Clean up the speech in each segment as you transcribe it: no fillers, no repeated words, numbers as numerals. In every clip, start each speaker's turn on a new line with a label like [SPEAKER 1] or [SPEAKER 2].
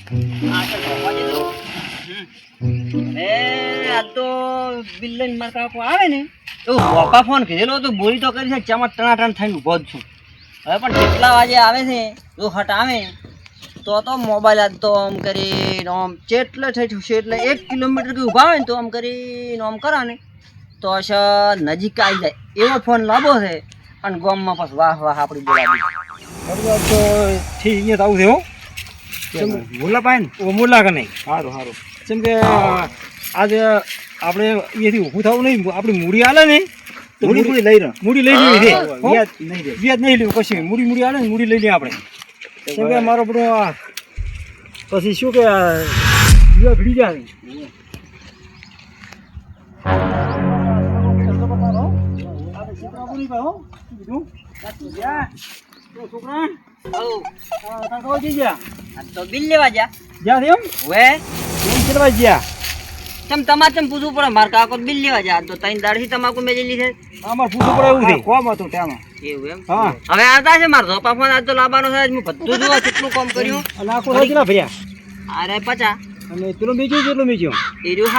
[SPEAKER 1] આ તો બિલ લઈને મારા કાકો આવે ને તો બાપા ફોન કરેલો તો બોલી તો કરી છે ચામાં ટણાટણ થઈને ઊભો જ છું. હવે પણ કેટલા વાગે આવે છે જો હટ આવે તો મોબાઈલ આજ તો આમ કરીને આમ ચેટલે થઈ છે એટલે 1 કિલોમીટર કે ઊભા હોય ને તો આમ કરીને આમ કરો ને તો નજીક આવી જાય એવો ફોન લાવો છે અને ગામમાં પછી વાહ વાહ આપણી બોલાવી
[SPEAKER 2] તો ઠીક અહીંયા આવું છે હો મુલા પાય ને ઓ મુલા કે નહીં સારું સારું જેમ કે આજે આપણે અહીંયાથી ઊભું થવું નહીં આપણી મૂડી હાલે ને તો મૂડી લઈ રહ્યો મૂડી લઈ લેવી છે વ્યાજ નહીં લેવું કશું મૂડી હાલે ને મૂડી લઈ લઈએ આપણે કેમ કે મારો બધો પછી શું કે ભીડી જાય
[SPEAKER 1] તો બિલ લેવા જા તમ તમારે તેમ પૂછવું પડે મારા કાકો બિલ લેવા જા તો 3 દાડથી તમાકુ મેલેલી છે
[SPEAKER 2] આમાં પૂછવું પડે એવું છે કોમ હતું ટાઈમ
[SPEAKER 1] એવું એમ હા હવે આવતા છે મારો ધોપા ફોન આજ તો લાવવાનો છે હું બધું જોવા કેટલું કામ કર્યું
[SPEAKER 2] અને આખો કેટલા ભર્યા
[SPEAKER 1] અરે 50
[SPEAKER 2] અને પેલો મીચ્યું કેટલું મીચ્યું
[SPEAKER 1] એર્યું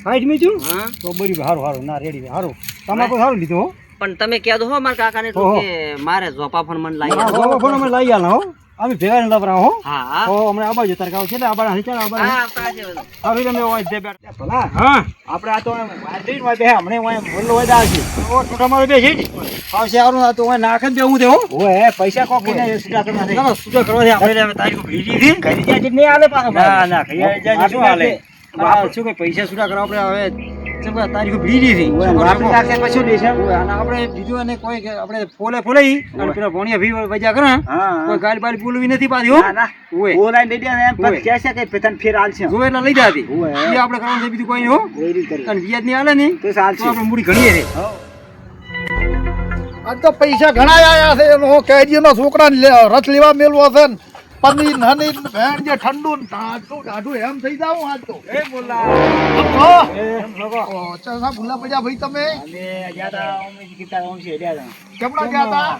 [SPEAKER 1] 60
[SPEAKER 2] મીચ્યું
[SPEAKER 1] હા
[SPEAKER 2] તો બરી સારું ના રેડી સારું તમાકુ સારું લીધું હો
[SPEAKER 1] પણ તમે કહો હો મારા કાકાને તો કે મારે ઝોપા ફોન મને લાવી
[SPEAKER 2] ઝોપા ફોન અમે લઈ આલા હો અમે ભેગા ને લવરા હો
[SPEAKER 1] હા
[SPEAKER 2] હો અમને આબાજ તાર ગાવ છે ને આબાજ હચા આબાજ
[SPEAKER 1] હા આવતા છે બધું
[SPEAKER 2] હવે તમે ઓય દે બેઠા ભલા હા આપણે આ તો વાદળી માં બે હમણે ઓય બોલો હોય દા છે ઓ ટોટા મારો બે છે આવશે આરું આ તો ઓય નાખે દેવું દે હો ઓય પૈસા કોક ને સુડા કરવા છે ના સુડા કરવા છે આપણે તારીખ ભીડી થી કરી જાય નહીં આલે પાછો ના કરી જાય શું હાલે શું કે પૈસા સુડા કરવા આપણે હવે તારીખ ભીડી થી આપણે નાખે પછી દેશે અને આપણે બીજું અને કોઈ આપણે ફોલે ફોલાઈ અને પેલા ભણિયા ભી વજા કરે કોઈ ગાડી બાડી બોલવી નથી પાછી હો ના ઓય બોલાઈ લઈ દે ને પછી કેસે કે પેતન ફેર આલ છે જો એટલે લઈ જાતી એ આપણે કરવાનું છે બીજું કોઈ નહીં હો અને વ્યાજ નહીં આલે ને તો ચાલ છે આપણે મૂડી ઘણીએ છે
[SPEAKER 3] આજ તો પૈસા ઘણા આયા છે એનો કેજી નો છોકરાને રથ લેવા મેલવો છે ને પનીર હની ભેણ જે ઠંડુ ટાઢું એમ થઈ જાવ આજ તો એ બોલા એમ લોકો ચાલ ના ભૂલા પડ્યા ભાઈ તમે
[SPEAKER 2] અમે જ્યાદા ઓમે કીતા ઓમ છે જ્યાદા
[SPEAKER 3] કેમડા ગયા તા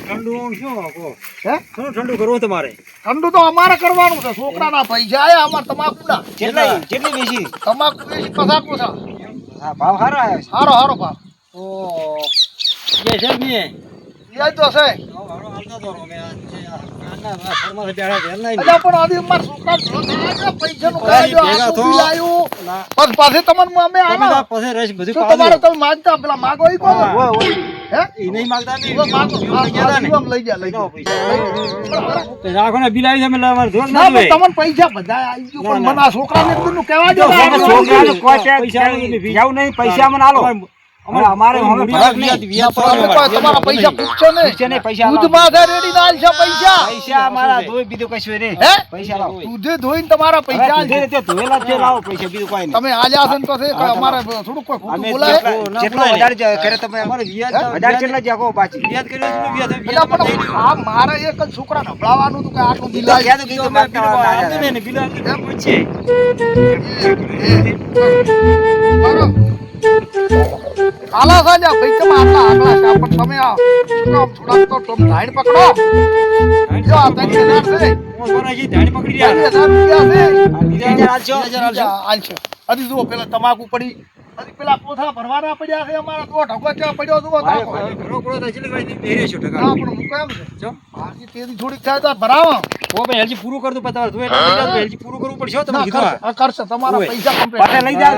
[SPEAKER 2] ઠંડુ શું કો
[SPEAKER 3] હે
[SPEAKER 2] શું ઠંડુ કરવું તમારે
[SPEAKER 3] ઠંડુ તો અમારે કરવાનું છે છોકરાના પૈસા આયા અમાર તમાકુના
[SPEAKER 2] કેટલી બેસી
[SPEAKER 3] તમાકુ બેસી પસાકુ છે
[SPEAKER 2] હા ભાવ સારો આવ્યો
[SPEAKER 3] હારો હારો ભાવ
[SPEAKER 2] ઓ જે છે ને
[SPEAKER 3] એ તો છે અલ્યા પણ આજે અમાર છોકરા પૈસા નું પાછે તમને અમે આલા
[SPEAKER 2] પછી રસ બધું
[SPEAKER 3] તો તમારે તમે માંગતા પેલા માગો ઈ કોણ હે
[SPEAKER 2] ઈ નહીં માંગતા ને
[SPEAKER 3] માગો લઈ જા
[SPEAKER 2] રાખો ને બિલ આવી તમે લાવવા જોર
[SPEAKER 3] ના
[SPEAKER 2] ના
[SPEAKER 3] તમને પૈસા બધા આવી ગયો પણ મને આ છોકરાને બધું કહેવા દો
[SPEAKER 2] છોકરાને કોઈ જાવ નહીં પૈસા મને આલો અમારે
[SPEAKER 3] તમારા પૈસા પૂછશો ને
[SPEAKER 2] પૈસા
[SPEAKER 3] દૂધમાં રેડી દાલ છે પૈસા
[SPEAKER 2] પૈસા અમારા ધોઈ બીજું કશું નહીં
[SPEAKER 3] હે
[SPEAKER 2] પૈસા લાવો
[SPEAKER 3] દૂધે ધોઈને તમારા પૈસા
[SPEAKER 2] ધોયેલા છે લાવો પૈસા બીજું કોઈ નહીં
[SPEAKER 3] તમે આલ્યા છે ને તો છે અમારે થોડું કોઈ ખોટું બોલાય
[SPEAKER 2] જેટલો વધારે કરે તમે અમારે વ્યાજ વધારે કેટલા જાકો પાછી વ્યાજ કર્યો છે વ્યાજ
[SPEAKER 3] પણ આ મારે એક જ છોકરા નભળાવાનું હતું કે આટલું બિલ
[SPEAKER 2] વ્યાજ તો કીધું માગતા ને બિલ પૂછે
[SPEAKER 3] આલા સાજા ભાઈ તમે આટલા આગલા છે પણ તમે આ થોડા તો તમે ધાડ પકડો જો આ તને ના છે
[SPEAKER 2] મોરાજી ધાડી પકડી રહ્યા
[SPEAKER 3] આલશે હજી જુઓ પેલા તમાકુ પડી હજી પેલા પોથા ભરવાના પડ્યા છે અમારા તો ઢગો ક્યાં પડ્યો જુઓ તાકો
[SPEAKER 2] ઘરો ઘરો તો ચલી ભાઈ બેરે છો ટકા
[SPEAKER 3] હા પણ હું કેમ છે જો આજી તેરી થોડીક થાય તો ભરાવો
[SPEAKER 2] ઓ ભાઈ હજી પૂરું કર દો પતાવ તું એટલે હજી પૂરું કરવું પડશે તમે કીધું
[SPEAKER 3] આ કરશે તમારા પૈસા કમ્પ્લીટ
[SPEAKER 2] પાછા લઈ જાવ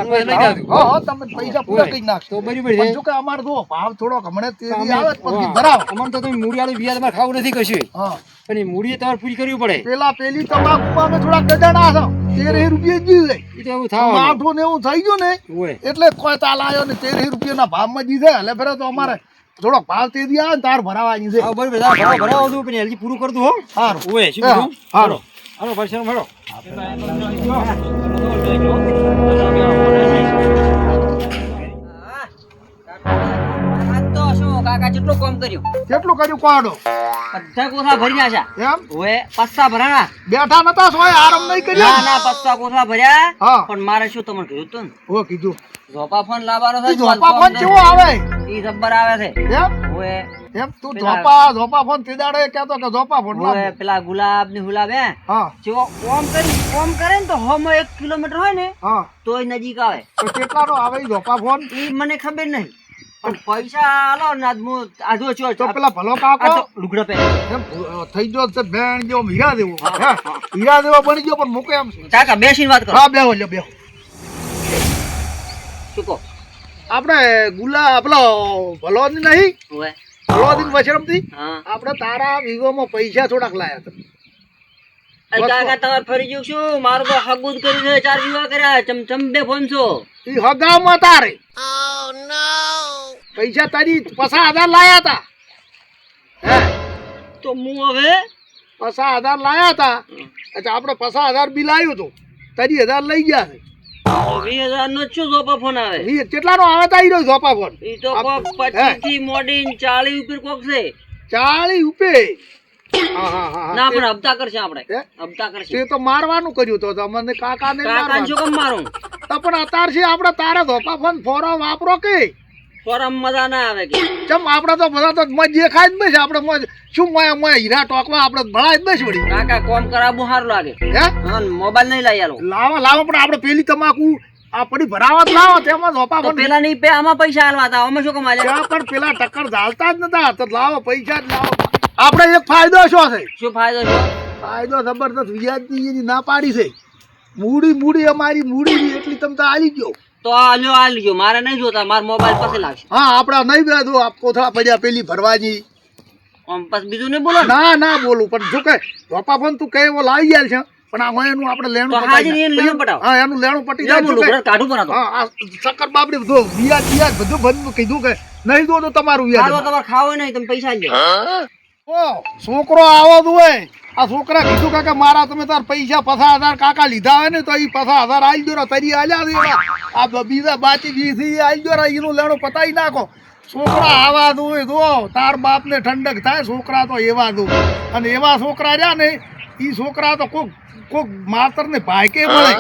[SPEAKER 3] હા હા તમે પૈસા પૂરા કરી નાખશો
[SPEAKER 2] તો બરાબર છે
[SPEAKER 3] જો કે અમાર જો ભાવ થોડો હમણે તેરી આવે પછી ભરાવો
[SPEAKER 2] અમન તો તમે મૂડીવાળું વ્યાજમાં ખાવું નથી કશું
[SPEAKER 3] હા
[SPEAKER 2] પણ એ મૂડી તમારે પૂરી કરવી પડે
[SPEAKER 3] પેલી તમાકુમાં અમે થોડા ગજાના છો 13 રૂપિયા જીવે
[SPEAKER 2] એ તો એવું થાવ
[SPEAKER 3] આઠો ને એવું થઈ ગયું ને એટલે કોઈ તાલ આવ્યો ને 13 રૂપિયાના ભાવમાં જીધે એટલે ફેરે તો અમારે થોડો ભાવ તે દી આવે ને તાર ભરાવાની છે
[SPEAKER 2] હા બરાબર ભરાવો દઉં પણ હજી પૂરું કર દઉં હો
[SPEAKER 3] સારું
[SPEAKER 2] ઓય શું કીધું
[SPEAKER 3] હાલો
[SPEAKER 2] હાલો પરસેનો ભરો
[SPEAKER 1] કાકા કેટલું કામ કર્યું
[SPEAKER 3] કેટલું કર્યું કોડો
[SPEAKER 1] બધા કોથા ભર્યા છે
[SPEAKER 3] એમ
[SPEAKER 1] ઓએ પસ્સા ભરાણા
[SPEAKER 3] બેઠા નતા સોય આરામ નહીં કર્યો
[SPEAKER 1] ના પસ્સા કોથા ભર્યા
[SPEAKER 3] હા
[SPEAKER 1] પણ મારે શું તમને કીધું તું
[SPEAKER 3] ઓ કીધું
[SPEAKER 1] ઝોપા ફોન લાવવાનો છે
[SPEAKER 3] ઝોપા ફોન કેવો આવે
[SPEAKER 1] ઈ જબ્બર આવે છે
[SPEAKER 3] એમ
[SPEAKER 1] ઓએ ઓએ
[SPEAKER 3] એમ તું
[SPEAKER 1] પેલા-
[SPEAKER 3] ધોપા ફોન તે દાડે કહેતો કે ધોપા ફોન
[SPEAKER 1] ઓએ પેલા ગુલાબ ને હુલાબ હે
[SPEAKER 3] હા
[SPEAKER 1] જો ઓમ કરે ને તો હમ 1 કિલોમીટર હોય ને
[SPEAKER 3] હા
[SPEAKER 1] તોય નજીક આવે
[SPEAKER 3] તો કેટલાનો આવે ઈ ધોપા ફોન
[SPEAKER 1] ઈ મને ખબર નહીં પણ પૈસા આલો ને આ જો છો
[SPEAKER 3] તો પેલા ભલો કાકો
[SPEAKER 1] લુગડા પહેરે
[SPEAKER 3] એમ થઈ ગયો છે બેન જેવો હીરા જેવો હે હીરા જેવો બની ગયો પણ મૂકે એમ છે
[SPEAKER 1] કાકા બેસીને વાત કરો
[SPEAKER 3] હા બેહો લ્યો બેહો
[SPEAKER 1] શું કહો
[SPEAKER 3] આપણે પેલો ભલોદી નહીં
[SPEAKER 1] ઓએ
[SPEAKER 3] ભલોદી વશરમથી
[SPEAKER 1] હા
[SPEAKER 3] આપણે તારા વિગોમાં પૈસા થોડાક લાયા હતા
[SPEAKER 1] કાકા તમારે ફરી ગયું શું મારું તો હગુદ કર્યું છે 4 વિવાહ કર્યા ચમચમ બે ફોન છો
[SPEAKER 3] ઈ હગામાં તારે પૈસા તારી 50,000 લાયા હતા હે
[SPEAKER 1] તો હું હવે
[SPEAKER 3] 50,000 લાયા હતા અચ્છા આપણે 50,000 બિલ આવ્યું હતું તારી 1,000 લઈ ગયા છે
[SPEAKER 1] 20,000 નો શું જોપા ફોન આવે
[SPEAKER 3] ઈ કેટલાનો આવે તા ઈ ધોપા ફોન
[SPEAKER 1] ઈ તો કોક 25 થી મોડીને 40 ઉપર કોક છે
[SPEAKER 3] 40 રૂપિયે હા હા હા
[SPEAKER 1] ના પણ હપ્તા કરશે આપણે
[SPEAKER 3] હે?
[SPEAKER 1] હપ્તા કરશે
[SPEAKER 3] તે તો મારવાનું કર્યું તો તમને કાકાને
[SPEAKER 1] કાકા
[SPEAKER 3] મારવાનું
[SPEAKER 1] શું કેમ મારું
[SPEAKER 3] તો પણ અત્યાર છે આપણે તારા ધોપા ફોન ફોરો વાપરો કે
[SPEAKER 1] ફોરમ મજા ના આવે કે
[SPEAKER 3] ચમ આપણે તો બધા તો મજ દેખાય જ બેસે આપણે મજ શું મોય હીરા ટોકવા આપણે ભણાય જ બેસ વળી
[SPEAKER 1] કાકા કોમ કરાવવું સારું લાગે
[SPEAKER 3] હે
[SPEAKER 1] હા મોબાઈલ નહીં લઈ આલો
[SPEAKER 3] લાવો પણ આપણે પેલી તમાકુ આ પડી ભરાવા જ લાવો તેમાં ધોપા
[SPEAKER 1] તો
[SPEAKER 3] ફોન
[SPEAKER 1] પેલા નહીં આમાં પૈસા આલવા હતા આમાં શું કમાલે
[SPEAKER 3] ત્યાં પણ પેલા ટક્કર ઝાલતા જ નતા તો લાવો પૈસા જ લાવો આપણે એક ફાયદો શું છે
[SPEAKER 1] શું ફાયદો છે
[SPEAKER 3] ફાયદો જબરદસ્ત વ્યાજની એની ના પાડી છે મૂડી અમારી મૂડી એટલી તમ તો આલી ગયો
[SPEAKER 1] તો આલ્યો આલ્યો મારે નહીં જોતા માર મોબાઈલ પાસે લાગશે
[SPEAKER 3] હા આપડા નહીં બેદો આપ કોથળા પડ્યા પેલી ભરવાની
[SPEAKER 1] આમ પાસ બીજું નહીં બોલો ને
[SPEAKER 3] ના બોલું પણ જો કે ધોપા ફોન તું કઈ એવો લાવી ગયા છે પણ આ એનું આપણે લેણું
[SPEAKER 1] તો
[SPEAKER 3] પતાવી
[SPEAKER 1] હાજી એનું લેણું પટાવો.
[SPEAKER 3] હા એનું લેણું પટી
[SPEAKER 1] જા
[SPEAKER 3] જાય
[SPEAKER 1] બોલું
[SPEAKER 3] જો કે-
[SPEAKER 1] ઘરે કાઢું પણ હતો
[SPEAKER 3] હા આ શક્કર બાપડી બધું વ્યાજ બધું બંધ કીધું કે નહીં દો તો તમારું
[SPEAKER 1] ખાવો
[SPEAKER 3] વ્યાજ
[SPEAKER 1] તમારે ખાવો નહીં તમે પૈસા લ્યો
[SPEAKER 3] ઓ છોકરો આવો જ હોય આ છોકરા કીધું કે મારા તમે તાર પૈસા 50,000 કાકા લીધા હોય ને તો ઈ 50,000 આલી દો તરી આલ્યા છે એવા. આ બીજા બાકી 20 આલી દો એનું લેણું પતાઈ નાખો છોકરા આવા દો જો તાર બાપ ને ઠંડક થાય છોકરા તો એવા દો અને એવા છોકરા રહ્યા ને ઈ છોકરા તો કોક માતર ને ભાઈ કે મળે